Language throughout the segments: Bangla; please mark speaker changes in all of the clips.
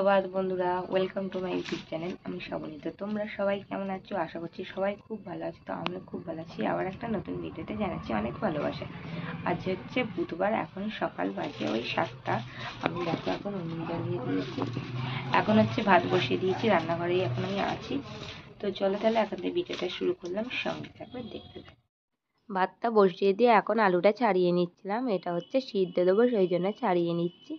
Speaker 1: সুপ্রভাত বন্ধুরা, welcome to my YouTube channel. আমি শ্রাবণী। তো তোমরা সবাই কেমন আছো? আশা করছি সবাই খুব ভালো আছো। তো আমিও খুব ভালো আছি। আবার একটা নতুন ভিডিওতে জানাচ্ছি অনেক ভালোবাসা। আজ হচ্ছে বুধবার, এখন সকাল বাজে ওই 7টা। আমি দেখো এখন উনুন জ্বালিয়ে দিয়েছি, এখন হচ্ছে ভাত বসিয়ে দিয়েছি, রান্নাঘরেই এখন আমি আছি। তো চলো তাহলে এখন থেকে ভিডিওটা শুরু করলাম, সঙ্গে থাকবে, দেখতে থাকবে। ভাতটা বসিয়ে দিয়ে এখন আলুটা ছাড়িয়ে নিচ্ছিলাম। এটা হচ্ছে সিদ্ধ দেবো, সেই জন্য ছাড়িয়ে নিচ্ছি।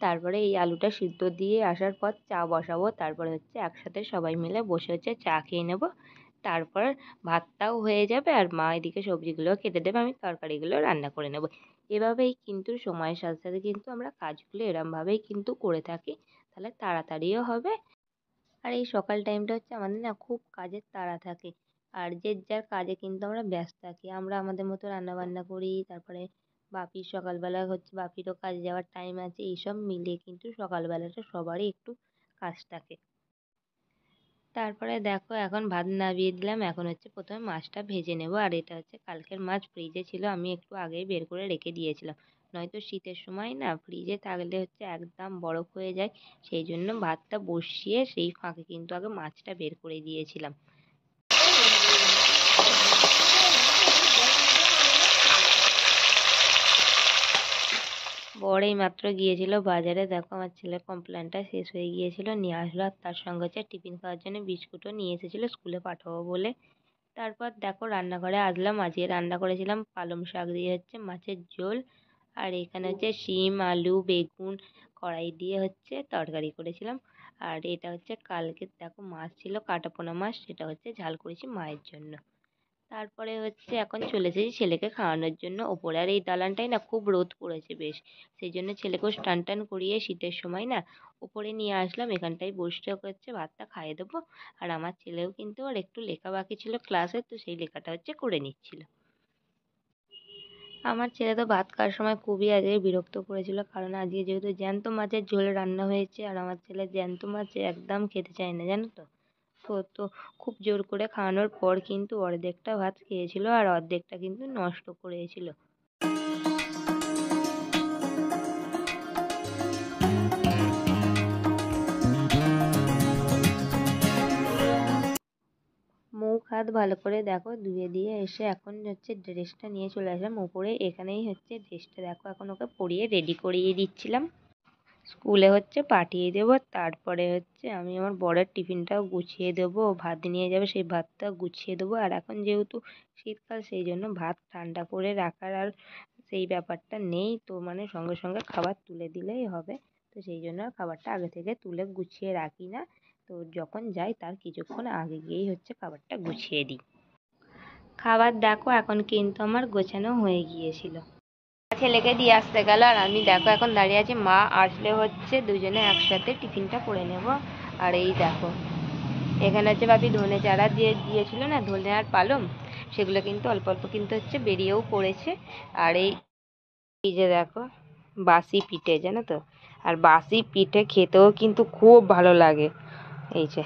Speaker 1: তারপরে এই আলুটা সিদ্ধ দিয়ে আসার পর চা বসাবো। তারপরে হচ্ছে একসাথে সবাই মিলে বসে হচ্ছে চা খেয়ে নেবো। তারপর ভাতটাও হয়ে যাবে, আর মা এদিকে সবজিগুলো কেটে দেবে, আমি তরকারিগুলো রান্না করে নেবো। এভাবেই কিন্তু সময়ের সাথে সাথে কিন্তু আমরা কাজগুলো এরমভাবেই কিন্তু করে থাকি, তাহলে তাড়াতাড়িও হবে। আর এই সকাল টাইমটা হচ্ছে আমাদের না খুব কাজের তাড়া থাকে, আর যে যার কাজে কিন্তু আমরা ব্যস্ত থাকি। আমরা আমাদের মতো রান্নাবান্না করি, তারপরে বাপির সকালবেলা হচ্ছে বাপিরও কাজে যাওয়ার টাইম আছে, এইসব মিলিয়ে কিন্তু সকালবেলাটা সবারই একটু কাজ থাকে। তারপরে দেখো এখন ভাত নামিয়ে দিলাম। এখন হচ্ছে প্রথমে মাছটা ভেজে নেব। আর এটা হচ্ছে কালকের মাছ, ফ্রিজে ছিল, আমি একটু আগেই বের করে রেখে দিয়েছিলাম। নয়তো শীতের সময় না ফ্রিজে থাকলে হচ্ছে একদম বরফ হয়ে যায়। সেই জন্য ভাতটা বসিয়ে সেই ফাঁকে কিন্তু আগে মাছটা বের করে দিয়েছিলাম। বর এই মাত্র গিয়েছিল বাজারে। দেখো আমার ছেলের কমপ্লেনটা শেষ হয়ে গিয়েছিল, নিয়ে আসলো। আর তার সঙ্গে হচ্ছে টিফিন খাওয়ার জন্য বিস্কুটও নিয়ে এসেছিলো স্কুলে পাঠাবো বলে। তারপর দেখো রান্নাঘরে আসলাম। আজকে রান্না করেছিলাম পালং শাক দিয়ে হচ্ছে মাছের ঝোল, আর এখানে হচ্ছে শিম আলু বেগুন কড়াই দিয়ে হচ্ছে তরকারি করেছিলাম। আর এটা হচ্ছে কালকে দেখো মাছ ছিল, কাটাপোনা মাছ, সেটা হচ্ছে ঝাল করেছি মায়ের জন্য। তারপরে হচ্ছে এখন চলে এসেছি ছেলেকে খাওয়ানোর জন্য ওপরে। আর এই দালানটায় না খুব রোদ পড়েছে বেশ, সেই জন্য ছেলেকেও স্নান টান করিয়ে শীতের সময় না ওপরে নিয়ে আসলাম। এখানটায় বসে হচ্ছে ভাতটা খাইয়ে দেবো। আর আমার ছেলেও কিন্তু আর একটু লেখা বাকি ছিল ক্লাসে, তো সেই লেখাটা হচ্ছে করে নিচ্ছিল। আমার ছেলে তো ভাত খাওয়ার সময় খুবই আজকে বিরক্ত করেছিল, কারণ আজকে যেহেতু জ্যান্ত মাছের ঝোল রান্না হয়েছে, আর আমার ছেলে জ্যান্ত মাছ একদম খেতে চায় না, জানো তো। তো খুব জোর করে খাওয়ানোর পর কিন্তু অর্ধেকটা ভাত খেয়েছিল, আর অর্ধেকটা কিন্তু নষ্ট করেছিল। মুখ হাত ভালো করে দেখো ধুয়ে দিয়ে এসে এখন হচ্ছে ড্রেসটা নিয়ে চলে আসলাম উপরে। এখানেই হচ্ছে ড্রেসটা দেখো এখন ওকে পরিয়ে রেডি করিয়ে দিচ্ছিলাম, স্কুলে হচ্ছে পাঠিয়ে দেবো। তারপরে হচ্ছে আমি আমার বরের টিফিনটাও গুছিয়ে দেবো, ভাত নিয়ে যাবে সেই ভাতটা গুছিয়ে দেবো। আর এখন যেহেতু শীতকাল, সেই জন্য ভাত ঠান্ডা করে রাখার আর সেই ব্যাপারটা নেই, তো মানে সঙ্গে সঙ্গে খাবার তুলে দিলেই হবে। তো সেই জন্য আর খাবারটা আগে থেকে তুলে গুছিয়ে রাখি না, তো যখন যাই তার কিছুক্ষণ আগে গিয়েই হচ্ছে খাবারটা গুছিয়ে দিই। খাবার দেখো এখন কিন্তু আমার গোছানো হয়ে গিয়েছিল, ছেলেকে দিয়ে আসতে গেল, আর আমি দেখো এখন দাঁড়িয়ে আছি। মা আসলে হচ্ছে দুজনে একসাথে টিফিনটা করে নেব। আর এই দেখো এখানে হচ্ছে ভাবি ধনে চারা দিয়েছিল না, ধনে আর পালং, সেগুলো কিন্তু অল্প অল্প কিন্তু হচ্ছে বেরিয়েও পড়েছে। আর এই যে দেখো বাসি পিঠে, জানো তো, আর বাসি পিঠে খেতেও কিন্তু খুব ভালো লাগে। এই যে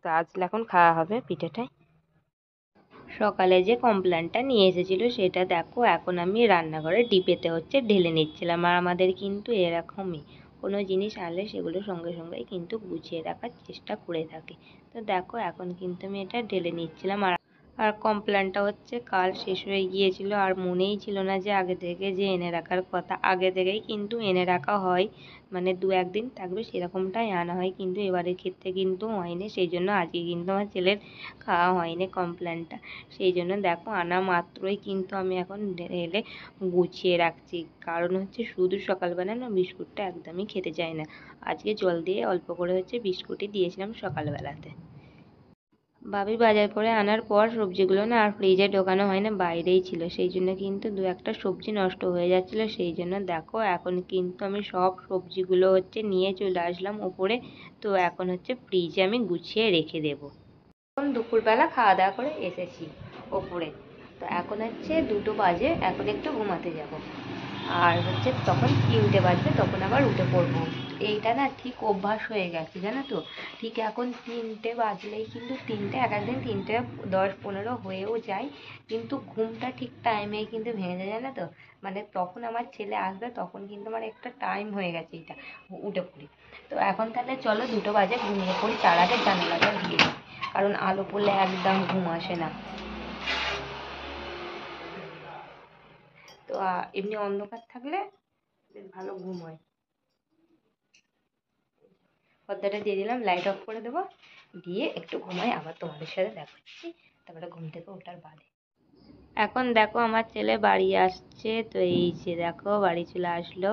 Speaker 1: তো আজ এখন খাওয়া হবে পিঠেটাই। সকালে যে কমপ্লেনটা নিয়ে এসেছিলো সেটা দেখো এখন আমি রান্নাঘরে ডিপেতে হচ্ছে ঢেলে নিচ্ছিলাম। আর আমাদের কিন্তু এরকমই, কোনো জিনিস আনলে সেগুলো সঙ্গে সঙ্গেই কিন্তু গুছিয়ে রাখার চেষ্টা করে থাকি। তো দেখো এখন কিন্তু আমি এটা ঢেলে নিচ্ছিলাম। আর কমপ্লেনটা হচ্ছে কাল শেষ হয়ে গিয়েছিল, আর মনেই ছিল না যে আগে থেকে যে এনে রাখার কথা। আগে থেকেই কিন্তু এনে রাখা হয়, মানে 2-1 দিন থাকবে সেরকমটাই আনা হয়, কিন্তু এবারের ক্ষেত্রে কিন্তু হয়নি। সেই জন্য আজকে কিন্তু আমার ছেলের খাওয়া হয়নি কমপ্লেনটা। সেই জন্য দেখো আনা মাত্রই কিন্তু আমি এখন ঢেলে গুছিয়ে রাখছি, কারণ হচ্ছে শুধু সকালবেলা না বিস্কুটটা একদমই খেতে চায় না। আজকে জল দিয়ে অল্প করে হচ্ছে বিস্কুটই দিয়েছিলাম সকালবেলাতে। ভাবি বাজার করে আনার পর সবজিগুলো না আর ফ্রিজে ঢোকানো হয় না, বাইরেই ছিল, সেই জন্য কিন্তু 2-1টা সবজি নষ্ট হয়ে যাচ্ছিলো। সেই জন্য দেখো এখন কিন্তু আমি সব সবজিগুলো হচ্ছে নিয়ে চলে আসলাম উপরে। তো এখন হচ্ছে ফ্রিজে আমি গুছিয়ে রেখে দেবো। এখন দুপুরবেলা খাওয়া দাওয়া করে এসেছি ওপরে, তো এখন হচ্ছে 2টো বাজে, এখন একটু ঘুমাতে যাব। আর হচ্ছে তখন 3টে বাজবে, তখন আবার উঠে পড়বো। এইটা না ঠিক অভ্যাস হয়ে গেছে জানো তো। ঠিক এখন 3টে বাজলেই কিন্তু 3টে, এক একদিন 3টে 10-15 হয়েও যায়, কিন্তু ঘুমটা ঠিক টাইমে কিন্তু ভেঙে যায় জানো তো। মানে তখন আমার ছেলে আসবে, তখন কিন্তু আমার একটা টাইম হয়ে গেছে এটা, উঠে পড়ি। তো এখন তাহলে চলো 2টো বাজে ঘুমিয়ে পড়ি, তার আগে জানালাটা দিয়ে দিই, কারণ আলো পড়লে একদম ঘুম আসে না। তো এমনি অন্ধকার থাকলে বেশ ভালো ঘুম হয়। পর্দাটা দিয়ে দিলাম, লাইট অফ করে দেবো, দিয়ে একটু ঘুমাই, আবার তোমাদের সাথে দেখা হচ্ছে তারপরে ঘুম থেকে ওঠার বাদে। এখন দেখো আমার ছেলে বাড়ি আসছে, তো এই যে দেখো বাড়ি চলে আসলো।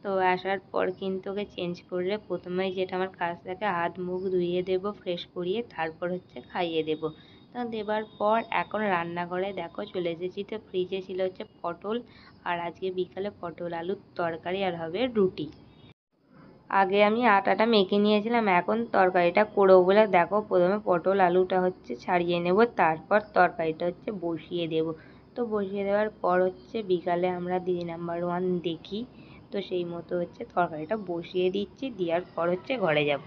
Speaker 1: তো আসার পর কিন্তু ওকে চেঞ্জ করলে প্রথমেই যেটা আমার কাজ থাকে, হাত মুখ ধুইয়ে দেবো ফ্রেশ করিয়ে, তারপর হচ্ছে খাইয়ে দেবো। তো দেবার পর এখন রান্নাঘরে দেখো চলে এসেছি। তো ফ্রিজে ছিল হচ্ছে পটল, আর আজকে বিকালে পটল আলুর তরকারি আর হবে রুটি। আগে আমি আটাটা মেখে নিয়েছিলাম, এখন তরকারিটা করবো বলে দেখো প্রথমে পটল আলুটা হচ্ছে ছাড়িয়ে নেব, তারপর তরকারিটা হচ্ছে বসিয়ে দেব। তো বসিয়ে দেওয়ার পর হচ্ছে বিকালে আমরা দিদি নাম্বার 1 দেখি, তো সেই মতো হচ্ছে তরকারিটা বসিয়ে দিচ্ছি, দেওয়ার পর হচ্ছে ঘরে যাব।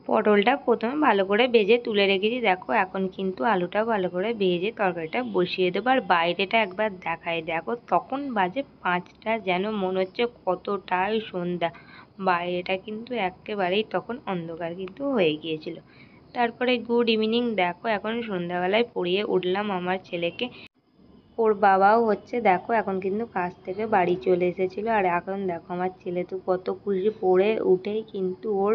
Speaker 1: পটলটা প্রথমে ভালো করে ভেজে তুলে রেখেছি, দেখো এখন কিন্তু আলুটা ভালো করে ভেজে তরকারিটা বসিয়ে দেবো। আর বাইরেটা একবার দেখাই, দেখো তখন বাজে 5টা, যেন মনে হচ্ছে কতটাই সন্ধ্যা। বাইরেটা কিন্তু একেবারেই তখন অন্ধকার কিন্তু হয়ে গিয়েছিল। তারপরে গুড ইভিনিং, দেখো এখন সন্ধ্যাবেলায় পড়িয়ে উঠলাম আমার ছেলেকে। ওর বাবাও হচ্ছে দেখো এখন কিন্তু কাজ থেকে বাড়ি চলে এসেছিলো, আর এখন দেখো আমার ছেলে তো কত খুশি, পড়ে উঠেই কিন্তু ওর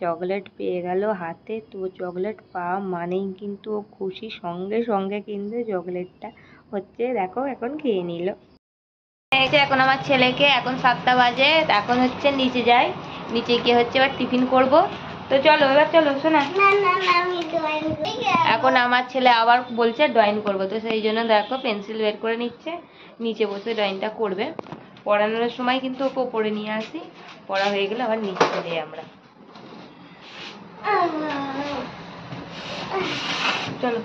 Speaker 1: চকলেট পেয়ে গেল হাতে। তো চকলেট পাওয়া মানেই কিন্তু ও খুশি, সঙ্গে সঙ্গে কিন্তু চকলেটটা হচ্ছে দেখো এখন খেয়ে নিল। এখন আমার ছেলেকে, এখন 7টা বাজে, এখন হচ্ছে নিচে যাই, নিচে গিয়ে হচ্ছে এবার টিফিন করব। তো চলো এবার চলো শোনা, এখন আমার ছেলে আবার বলছে ড্রয়িং করবো, তো সেই জন্য দেখো পেন্সিল বের করে নিচ্ছে, নিচে বসে ড্রয়িংটা করবে। পড়ানোর সময় কিন্তু ওকে ওপরে নিয়ে আসি, পড়া হয়ে গেলে আবার নিচে চলে যাই আমরা। চলো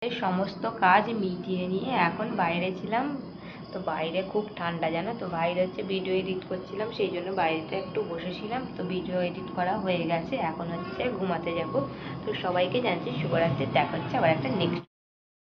Speaker 1: সমস্ত কাজ মিটিয়ে নিয়ে এখন বাইরে ছিলাম। তো বাইরে খুব ঠান্ডা জানো তো, বাইরে হচ্ছে ভিডিও এডিট করছিলাম, সেই জন্য বাইরেটা একটু বসেছিলাম। তো ভিডিও এডিট করা হয়ে গেছে, এখন হচ্ছে ঘুমাতে যাব। তো সবাইকে জানছি শুভরাত্রি, দেখা হচ্ছে আবার একটা নেক্সট